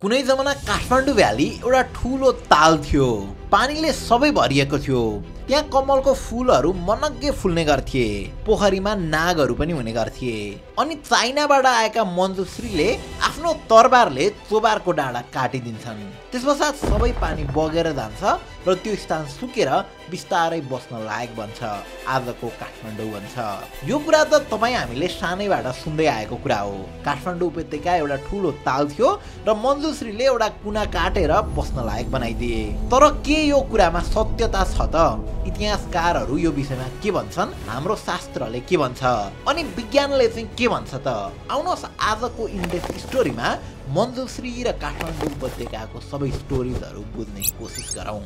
कुनै जमाना काठमाडौँ भ्याली एउटा ठूलो ताल थियो। पानीले सबै भरिएको थियो। त्यहाँ कमलको फूलहरू मनग्गे फुल्ने गर्थे। पोखरीमा नागहरू पनि हुने गर्थे। अनि चाइनाबाट आएका मञ्जुश्रीले आफ्नो तरबारले चोबारको डाँडा काटिदिन्छन्। त्यसपश्चात सबै पानी बगेर जान्छ र त्यो स्थान सुकेर बिस्तारै बस्न लायक बन्छ। आजको काठमाडौँ बन्छ। यो कुरा त तपाईँ हामीले सानैबाट सुन्दै आएको कुरा हो। काठमाडौँ उपत्यका एउटा ठूलो ताल थियो र मञ्जुश्रीले एउटा कुना काटेर बस्न लायक बनाइदिए। तर के यो कुरामा सत्यता छ त? इतिहासकारहरू यो विषयमा के भन्छन्? हाम्रो शास्त्रले के भन्छ? अनि विज्ञानले चाहिँ के भन्छ त? आउनुहोस् आजको इन्डेक्स स्टोरीमा मञ्जुश्री र काठमाडौँ उपत्यकाको सबै स्टोरिजहरू बुझ्ने कोसिस गरौँ।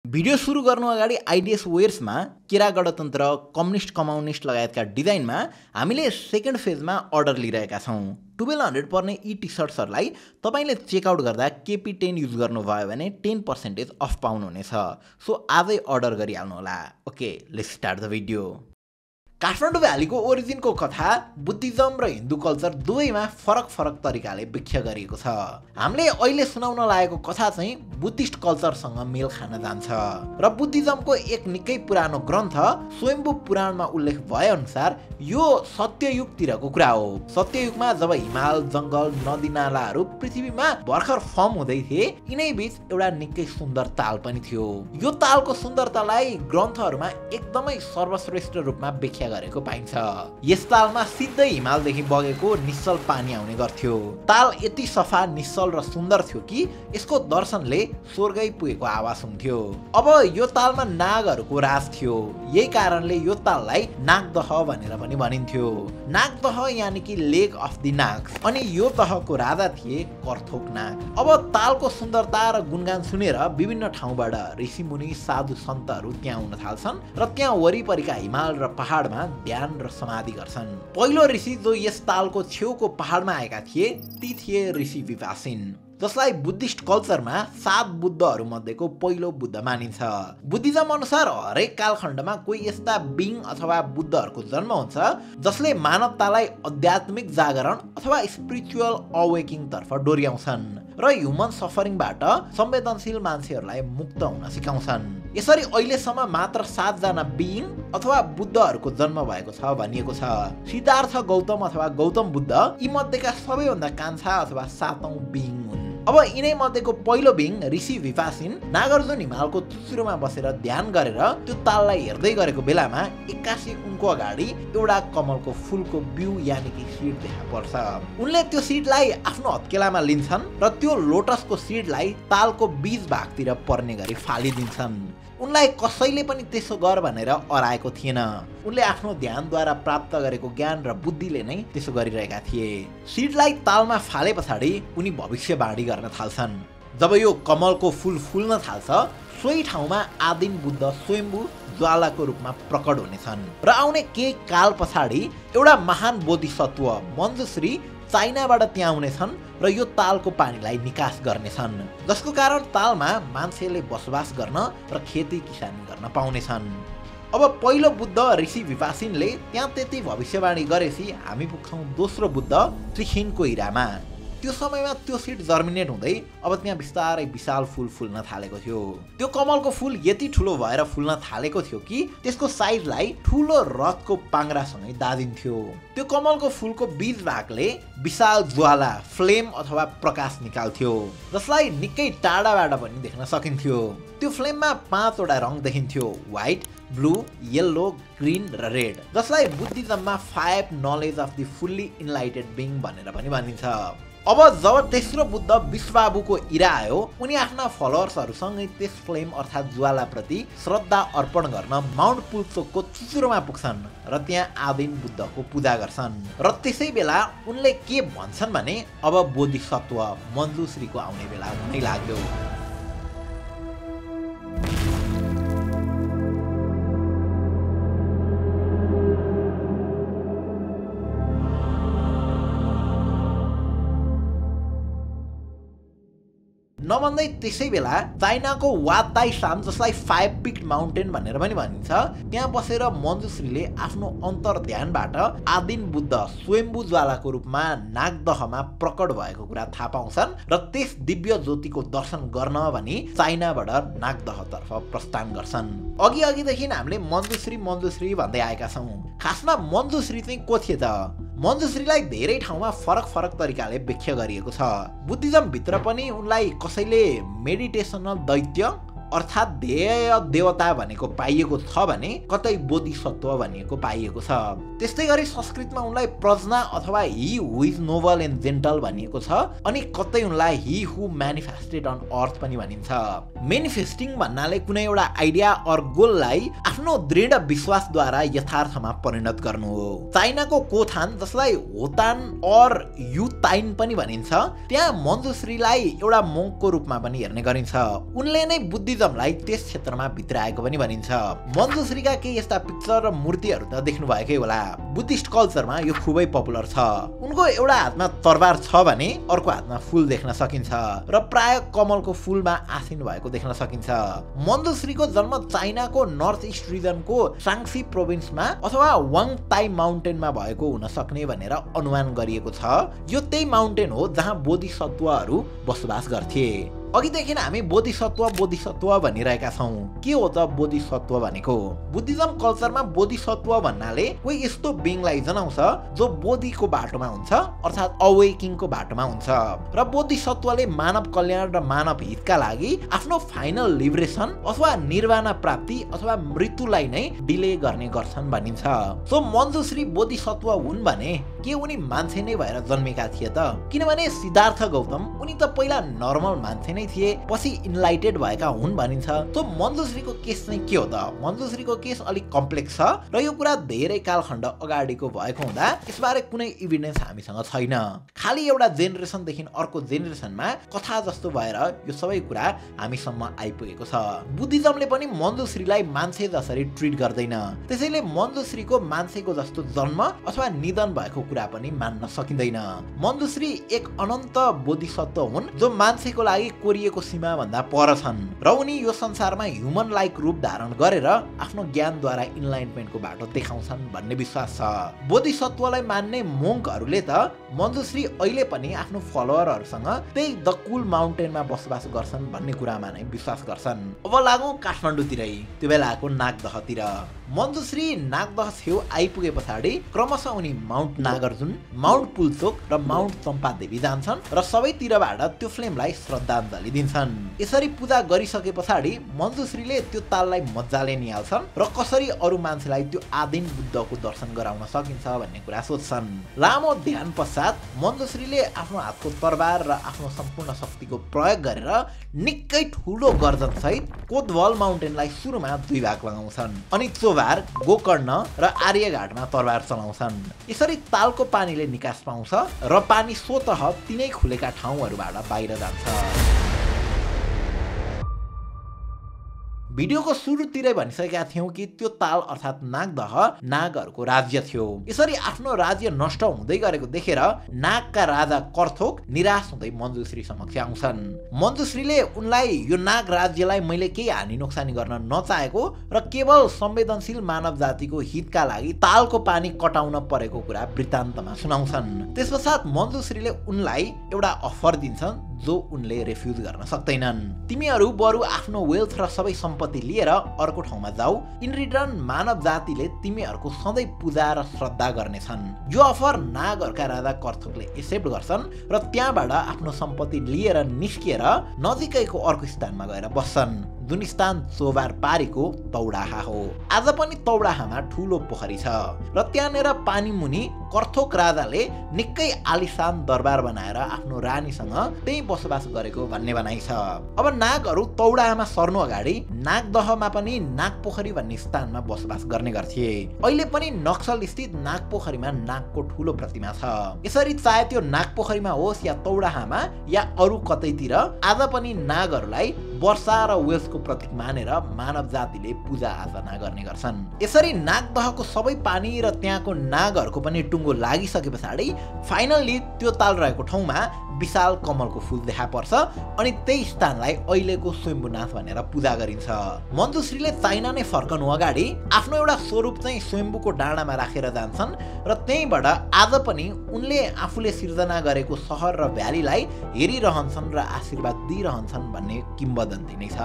भिडियो सुरु गर्नु अगाडि आइडिएस वेयर्समा केरा गणतन्त्र, कम्युनिस्ट कम्युनिस्ट लगायतका डिजाइनमा हामीले सेकेन्ड फेजमा अर्डर लिइरहेका छौँ। 1200 पर्ने यी टी सर्ट्सहरूलाई तपाईँले चेकआउट गर्दा KP10 युज गर्नुभयो भने 10% अफ पाउनुहुनेछ। सो आजै अर्डर गरिहाल्नुहोला। Okay, let's start the video. Kathmandu भ्यालीको ओरिजिनको कथा बुद्धिज्म र हिन्दू कल्चर दुवैमा फरक तरिकाले व्याख्या गरिएको छ। हामीले अहिले सुनाउन लागेको कथा चाहिँ बुद्धिस्ट कल्चरसँग मेल खान जान्छ र बुद्धिज्मको एक निकै पुरानो ग्रन्थ स्वयम्भू पुराणमा उल्लेख भए अनुसार यो सत्ययुगतिरको कुरा हो। सत्ययुगमा जब हिमाल, जङ्गल, नदी नालाहरू पृथ्वीमा भर्खर फर्म हुँदै थिए, यिनै बीच एउटा निकै सुन्दर ताल पनि थियो। यो तालको सुन्दरतालाई ग्रन्थहरूमा एकदमै सर्वश्रेष्ठ रूपमा व्याख्या गरेको पाइन्छ। यस तालमा सिधै हिमालदेखि बगेको निश्चल पानी आउने गर्थ्यो। ताल यति सफा, निश्चल र सुन्दर थियो कि यसको दर्शनले स्वर्गै पुगेको आवाज हुन्थ्यो। अब यो तालमा नागहरूको राज थियो। यही कारणले यो ताललाई नागदह भनेर पनि भनिन्थ्यो। नागदह यानि कि लेक अफ द नाग्स। अनि यो तहको राजा थिए करथोक नाग। अब तालको सुन्दरता र गुणगान सुनेर विभिन्न ठाउँबाट ऋषिमुनि, साधु सन्तहरू त्यहाँ आउन थाल्छन् र त्यहाँ वरिपरिका हिमाल र पहाडमा ध्यान र समाधि गर्छन्। पहिलो ऋषि जो यस तालको छेउको पहाडमा आएका थिए ती थिए ऋषि विपासिन, जसलाई बुद्धिस्ट कल्चरमा 7 बुद्धहरू मध्येको पहिलो बुद्ध मानिन्छ। बुद्धिज्म अनुसार हरेक कालखण्डमा कोही यस्ता बिङ अथवा बुद्धहरूको जन्म हुन्छ जसले मानवतालाई आध्यात्मिक जागरण अथवा स्पिरिचुअल अवेकिङ तर्फ डोर्याउँछन् र ह्युमन सफरिङबाट संवेदनशील मान्छेहरूलाई मुक्त हुन सिकाउँछन्। यसरी अहिलेसम्म मात्र 7 जना बिङ अथवा बुद्धहरूको जन्म भएको छ भनिएको छ। सिद्धार्थ गौतम अथवा गौतम बुद्ध यी मध्येका सबैभन्दा कान्छा अथवा 7औं बिङ हुन्। अब यिनै मध्येको पहिलो बिङ ऋषि विपासिन नागार्जुन हिमालको चुचुरोमा बसेर ध्यान गरेर त्यो ताललाई हेर्दै गरेको बेलामा एक्कासी उनको अगाडि एउटा कमलको फूलको बिउ यानि कि सिड देखा पर्छ। उनले त्यो सिडलाई आफ्नो हत्केलामा लिन्छन् र त्यो लोटसको सिडलाई तालको बीज भागतिर पर्ने गरी फालिदिन्छन्। उनलाई कसैले पनि त्यसो गर भनेर अराएको थिएन। उनले आफ्नो ध्यानद्वारा प्राप्त गरेको ज्ञान र बुद्धिले नै त्यसो गरिरहेका थिए। सिडलाई तालमा फाले पछाडि उनी भविष्यवाणी गर्न थाल्छन्। जब यो कमलको फूल फुल्न थाल्छ, सोही ठाउँमा आदिम बुद्ध स्वयम्भू ज्वालाको रूपमा प्रकट हुनेछन् र आउने केही काल पछाडि एउटा महान बोधिसत्व मञ्जुश्री चाइनाबाट त्यहाँ आउनेछन् र यो तालको पानीलाई निकास गर्नेछन्, जसको कारण तालमा मान्छेले बसोबास गर्न र खेती किसानी गर्न पाउनेछन्। अब पहिलो बुद्ध ऋषि विपासिनले त्यहाँ त्यति भविष्यवाणी गरेपछि हामी पुग्छौँ दोस्रो बुद्ध त्रिखिनको इरामा। त्यो समयमा त्यो सिड जर्मिनेट हुँदै अब त्यहाँ बिस्तारै विशाल फूल फुल्न थालेको थियो। त्यो कमलको फूल यति ठुलो भएर फुल्न थालेको थियो कि त्यसको साइजलाई ठुलो रथको पाङ्रासँगै दादिन्थ्यो। त्यो कमलको फूलको बीज भागले विशाल ज्वाला, फ्लेम अथवा प्रकाश निकाल्थ्यो, जसलाई निकै टाढाबाट पनि देख्न सकिन्थ्यो। त्यो फ्लेममा 5 वटा रङ देखिन्थ्यो, व्हाइट, ब्लू, येल्लो, ग्रीन र रेड, जसलाई बुद्धिज्ममा 5 knowledge of the fully enlightened being भनेर पनि भनिन्छ। अब जब तेस्रो बुद्ध विश्वबाबुको इरा आयो, उनी आफ्ना फलोअर्सहरूसँगै त्यस फ्लेम अर्थात् ज्वालाप्रति श्रद्धा अर्पण गर्न माउन्ट पुल्चोकको चुचुरोमा पुग्छन् र त्यहाँ आदिम बुद्धको पूजा गर्छन्। र त्यसै बेला उनले के भन्छन् भने अब बोधिसत्व मञ्जुश्रीको आउने बेला हुनै लाग्यो। नभन्दै त्यसै बेला चाइनाको वाताइसान जसलाई 5 पिक्ड माउन्टेन भनेर पनि भनिन्छ त्यहाँ बसेर मञ्जुश्रीले आफ्नो अन्तर्ध्यानबाट आदिम बुद्ध स्वयम्भू ज्वालाको रूपमा नागदहमा प्रकट भएको कुरा थाहा पाउँछन् र त्यस दिव्य ज्योतिको दर्शन गर्न भनी चाइनाबाट नागदहतर्फ प्रस्थान गर्छन्। अघिदेखि हामीले मञ्जुश्री भन्दै आएका छौँ। खासमा मञ्जुश्री चाहिँ को थिए त? मञ्जुश्रीलाई धेरै ठाउँमा फरक तरिकाले व्याख्या गरिएको छ। बुद्धिज्म भित्र पनि उनलाई कसैले मेडिटेसनल दैत्य अर्थात् ध्येय देवता भनेको पाइएको छ भने कतै बोधिसत्व भनिएको पाइएको छ। त्यस्तै गरी संस्कृतमा उनलाई प्रज्ञा अथवा he who is noble and gentle भनिएको छ अनि कतै उनलाई ही हु म्यानिफेस्टेड अन अर्थ पनि भनिन्छ। मेनिफेस्टिङ भन्नाले कुनै एउटा आइडिया अर गोललाई आफ्नो दृढ विश्वासद्वारा यथार्थमा परिणत गर्नु हो। चाइनाको कोथान जसलाई होतान अर युताइन पनि भनिन्छ त्यहाँ मञ्जुश्रीलाई एउटा मोङ्कको रूपमा पनि हेर्ने गरिन्छ। उनले नै बुद्धिज्मलाई त्यस क्षेत्रमा भित्राएको पनि भनिन्छ। मञ्जुश्रीका केही यस्ता पिक्चर र मूर्तिहरू त देख्नु भएकै होला। बुद्धिस्ट कल्चरमा यो खुबै पपुलर छ। उनको एउटा हातमा तरबार छ भने अर्को हातमा फूल देख्न सकिन्छ र प्राय कमलको फूलमा आसीन भएको देख्न सकिन्छ। मञ्जुश्रीको जन्म चाइनाको नर्थ इस्ट रिजनको साङ्सी प्रोभिन्समा अथवा वाङताई माउन्टेनमा भएको हुन सक्ने भनेर अनुमान गरिएको छ। यो त्यही माउन्टेन हो जहाँ बोधिसत्वहरू बसोबास गर्थे। अघिदेखि हामी बोधिसत्व भनिरहेका छौँ। के हो त बोधिसत्व भनेको? बुद्धिज्म कल्चरमा बोधिसत्व भन्नाले कोही यस्तो बिङलाई जनाउँछ जो बोधिको बाटोमा हुन्छ अर्थात् अवेकिङको बाटोमा हुन्छ र बोधिसत्वले मानव कल्याण र मानव हितका लागि आफ्नो फाइनल लिबरेसन अथवा निर्वाणा प्राप्ति अथवा मृत्युलाई नै डिले गर्ने गर्छन् भनिन्छ। सो मञ्जुश्री बोधिसत्व हुन् भने के उनी मान्छे नै भएर जन्मेका थिए त? किनभने सिद्धार्थ गौतम उनी त पहिला नर्मल मान्छे नै थिए, पछि इनलाइटेड भएका हुन् भनिन्छ। त मञ्जुश्रीको केस चाहिँ के हो त? मञ्जुश्रीको केस अलिक कम्प्लेक्स छ र यो कुरा धेरै कालखण्ड अगाडिको भएको हुँदा यसबारे कुनै इभिडेन्स हामीसँग छैन। खालि एउटा जेनेरेसनदेखि अर्को जेनेरेसनमा कथा जस्तो भएर यो सबै कुरा हामीसम्म आइपुगेको छ। बुद्धिज्मले पनि मञ्जुश्रीलाई मान्छे जसरी ट्रिट गर्दैन, त्यसैले मञ्जुश्रीको मान्छेको जस्तो जन्म अथवा निधन भएको कुरा पनि मान्न सकिँदैन। मञ्जुश्री एक अनन्त बोधिसत्व हुन् जो मान्छेको लागि कोरिएको सीमा भन्दा पर छन् र उनी यो संसारमा ह्युमन लाइक रूप धारण गरेर आफ्नो ज्ञानद्वारा इनलाइनमेन्टको बाटो देखाउँछन् भन्ने विश्वास छ। बोधिसत्वलाई मान्ने मोङ्कहरूले त मञ्जुश्री अहिले पनि आफ्नो फलोअरहरूसँग त्यही द कुल माउन्टेनमा बसोबास गर्छन् भन्ने कुरामा नै विश्वास गर्छन्। अब लागौँ काठमाडौँतिरै, त्यो बेलाको नागदहतिर। मञ्जुश्री नागदह छेउ आइपुगे पछाडि क्रमशः उनी माउन्ट नागार्जुन, माउन्ट पुल्चोक र माउन्ट चम्पादेवी जान्छन् र सबैतिरबाट त्यो फ्लेमलाई श्रद्धाञ्जली दिन्छन्। यसरी पूजा गरिसके पछाडि मञ्जुश्रीले त्यो ताललाई मजाले निहाल्छन् र कसरी अरू मान्छेलाई त्यो आदिम बुद्धको दर्शन गराउन सकिन्छ भन्ने कुरा सोध्छन्। लामो ध्यान पश्चात मञ्जुश्रीले आफ्नो हातको तरबार र आफ्नो सम्पूर्ण शक्तिको प्रयोग गरेर निकै ठुलो गर्जन सहित कोतवाल माउन्टेनलाई सुरुमा 2 भाग लगाउँछन् अनि चोभार, गोकर्ण र आर्यघाटमा तरबार चलाउँछन्। यसरी तालको पानीले निकास पाउँछ र पानी स्वतः तिनै खुलेका ठाउँहरूबाट बाहिर जान्छ। भिडियोको सुरुतिरै भनिसकेका थियौँ कि त्यो ताल अर्थात् नागदह नागहरूको राज्य थियो। यसरी आफ्नो राज्य नष्ट हुँदै गरेको देखेर नागका राजा कर्थोक निराश हुँदै मञ्जुश्री समक्ष आउँछन्। मञ्जुश्रीले उनलाई यो नाग राज्यलाई मैले केही हानि नोक्सानी गर्न नचाहेको र केवल संवेदनशील मानव जातिको हितका लागि तालको पानी कटाउन परेको कुरा वृत्तान्तमा सुनाउँछन्। त्यसपश्चात मञ्जुश्रीले उनलाई एउटा अफर दिन्छन् जो उनले रेफ्युज गर्न सक्दैनन्। तिमीहरू बरु आफ्नो वेल्थ र सबै सम्पत्ति लिएर अर्को ठाउँमा जाऊ, इन रिटर्न मानव जातिले तिमीहरूको सधैँ पूजा र श्रद्धा गर्नेछन्। यो अफर नागहरूका राजा कर्थोकले एक्सेप्ट गर्छन् र त्यहाँबाट आफ्नो सम्पत्ति लिएर निस्किएर नजिकैको अर्को स्थानमा गएर बस्छन् जुन स्थान चोभार पारीको तौडाहा हो। आज पनि तौडाहामा ठुलो पोखरी छ र त्यहाँनिर पानी मुनि कर्थोक राजाले निकै आलिशान दरबार बनाएर आफ्नो रानीसँग त्यही बसोबास गरेको भन्ने भनाइ छ। अब नागहरू तौडाहामा सर्नु अगाडि नागदहमा पनि नागपोखरी भन्ने स्थानमा बसोबास गर्ने गर्थे। अहिले पनि नक्सल स्थित नागपोखरीमा नागको ठुलो प्रतिमा छ। यसरी चाहे त्यो नागपोखरीमा होस् या तौडाहामा या अरू कतैतिर आज पनि नागहरूलाई वर्षा र वेल्सको प्रतीक मानेर मानव जातिले पूजा आराधना गर्ने गर्छन्। यसरी नागदहको सबै पानी र त्यहाँको नागहरूको पनि टुङ्गो लागिसके पछाडि फाइनल्ली त्यो ताल रहेको ठाउँमा विशाल कमलको फूल देखा पर्छ अनि त्यही स्थानलाई अहिलेको स्वयम्भूनाथ भनेर पूजा गरिन्छ। मञ्जुश्रीले चाइना नै फर्कनु अगाडि आफ्नो एउटा स्वरूप चाहिँ स्वयम्भूको डाँडामा राखेर जान्छन् र त्यहीँबाट आज पनि उनले आफूले सिर्जना गरेको सहर र भ्यालीलाई हेरिरहन्छन् र आशीर्वाद दिइरहन्छन् भन्ने किम्वदन्ती नै छ।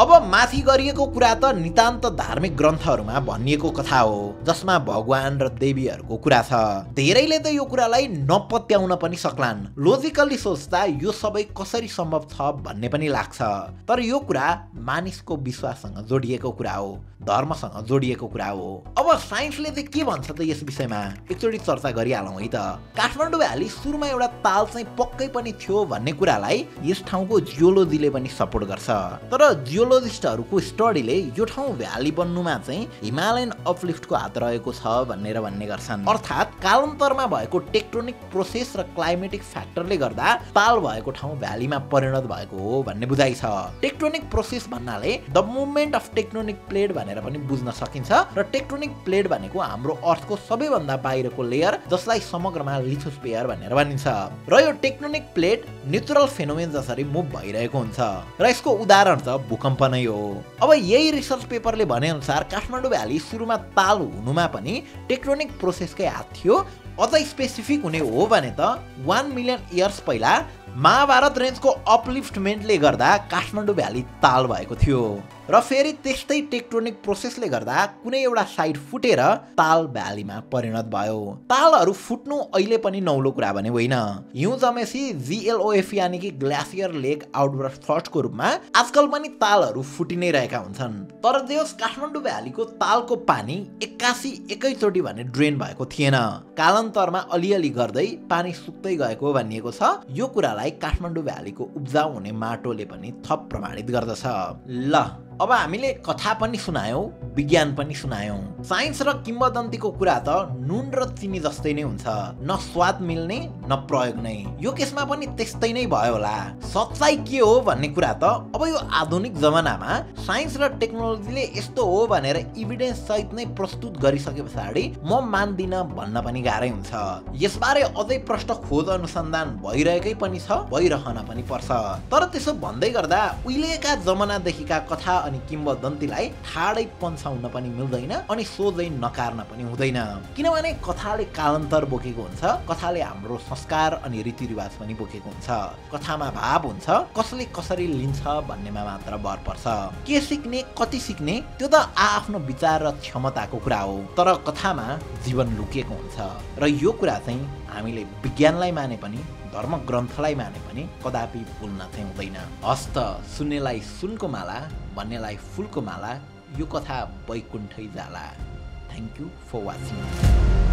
अब माथि गरिएको कुरा त नितान्त धार्मिक ग्रन्थहरूमा भनिएको कथा हो जसमा भगवान र देवीहरूको कुरा छ। धेरैले त यो कुरालाई नपत्याउन पनि सक्लान्। लोजिकल्ली सोच्दा यो सबै कसरी सम्भव छ भन्ने पनि लाग्छ। तर यो कुरा मानिसको विश्वाससँग जोडिएको कुरा हो, धर्मसँग जोडिएको कुरा हो। अब साइन्सले चाहिँ के भन्छ त यस विषयमा एकचोटि चर्चा गरिहालौँ है त। काठमाडौँ भ्याली सुरुमा एउटा ताल चाहिँ पक्कै पनि थियो भन्ने कुरालाई यस ठाउँको जियोलोजीले पनि सपोर्ट गर्छ। तर जियोलोजिस्टहरूको स्टडीले यो ठाउँ भ्याली बन्नुमा चाहिँ हिमालयन अपलिफ्टको हात रहेको छ भन्ने गर्छन्। अर्थात् कालान्तरमा भएको टेक्टोनिक प्रोसेस र क्लाइमेटिक फ्याक्टरले गर्दा ताल भएको ठाउँ भ्यालीमा परिणत भएको हो भन्ने बुझाइ छ। टेक्टोनिक प्रोसेस भन्नाले the movement of tectonic plate भनेर पनि बुझ्न सकिन्छ र टेक्टोनिक प्लेट भनेको हाम्रो अर्थको सबैभन्दा बाहिरको लेयर जसलाई समग्रमा लिथोस्फियर भनेर भनिन्छ। र यो टेक्टोनिक प्लेट न्याचुरल फेनोमेन जसरी मुभ भइरहेको हुन्छ र यसको उदाहरण त भूकम्प नै हो। अब यही रिसर्च पेपरले भने अनुसार काठमाडौँ भ्याली सुरुमा ताल हुनुमा पनि टेक्टोनिक प्रोसेसकै हात थियो। अझ स्पेसिफिक हुने हो भने त 1 मिलियन इयर्स पहिला महाभारत रेन्जको अपलिफ्टमेन्टले गर्दा काठमाडौँ भ्याली ताल भएको थियो र फेरि त्यस्तै टेक्टोनिक प्रोसेसले गर्दा कुनै एउटा साइड फुटेर ताल भ्यालीमा परिणत भयो। तालहरू फुट्नु अहिले पनि नौलो कुरा भने होइन। हिउँ जमेसी GLOF यानि कि ग्लेसियर लेक आउटबर्स्ट फ्लडको रूपमा आजकल पनि तालहरू फुटि नै रहेका हुन्छन्। तर देश काठमाडौँ भ्यालीको तालको पानी 81 एकैचोटि भने ड्रेन भएको थिएन। कालान्तरमा अलिअलि गर्दै पानी सुक्दै गएको भनिएको छ। यो कुरालाई काठमाडौँ भ्यालीको उब्जाउ हुने माटोले पनि थप प्रमाणित गर्दछ। ल अब हामीले कथा पनि सुनायौँ, विज्ञान पनि सुनायौँ। साइन्स र किम्वदन्तीको कुरा त नुन र चिनी जस्तै नै हुन्छ, न स्वाद मिल्ने न प्रयोग नै। यो केसमा पनि त्यस्तै नै भयो होला। सच्चाइ के हो भन्ने कुरा त अब यो आधुनिक जमानामा साइन्स र टेक्नोलोजीले यस्तो हो भनेर इभिडेन्स सहित नै प्रस्तुत गरिसके पछाडि म मान्दिन भन्न पनि गाह्रै हुन्छ। यसबारे अझै प्रष्ट खोज अनुसन्धान भइरहेकै पनि छ, भइरहन पनि पर्छ। तर त्यसो भन्दै गर्दा उहिलेका जमानादेखिका कथा अनि किम्वदन्तीलाई ठाडै पन्छाउन पनि मिल्दैन अनि सोझै नकार्न पनि हुँदैन। किनभने कथाले कालान्तर बोकेको हुन्छ, कथाले हाम्रो संस्कार अनि रीतिरिवाज पनि बोकेको हुन्छ। कथामा भाव हुन्छ, कसले कसरी लिन्छ भन्नेमा मात्र भर पर्छ। के सिक्ने, कति सिक्ने त्यो त आफ्नो विचार र क्षमताको कुरा हो। तर कथामा जीवन लुकेको हुन्छ र यो कुरा चाहिँ हामीले विज्ञानलाई माने पनि धर्म ग्रन्थलाई माने पनि कदापि भुल्न चाहिँ हुँदैन। हस्त सुन्नेलाई सुनको माला, भन्नेलाई फुलको माला, यो कथा वैकुण्ठै जाला। Thank you for watching.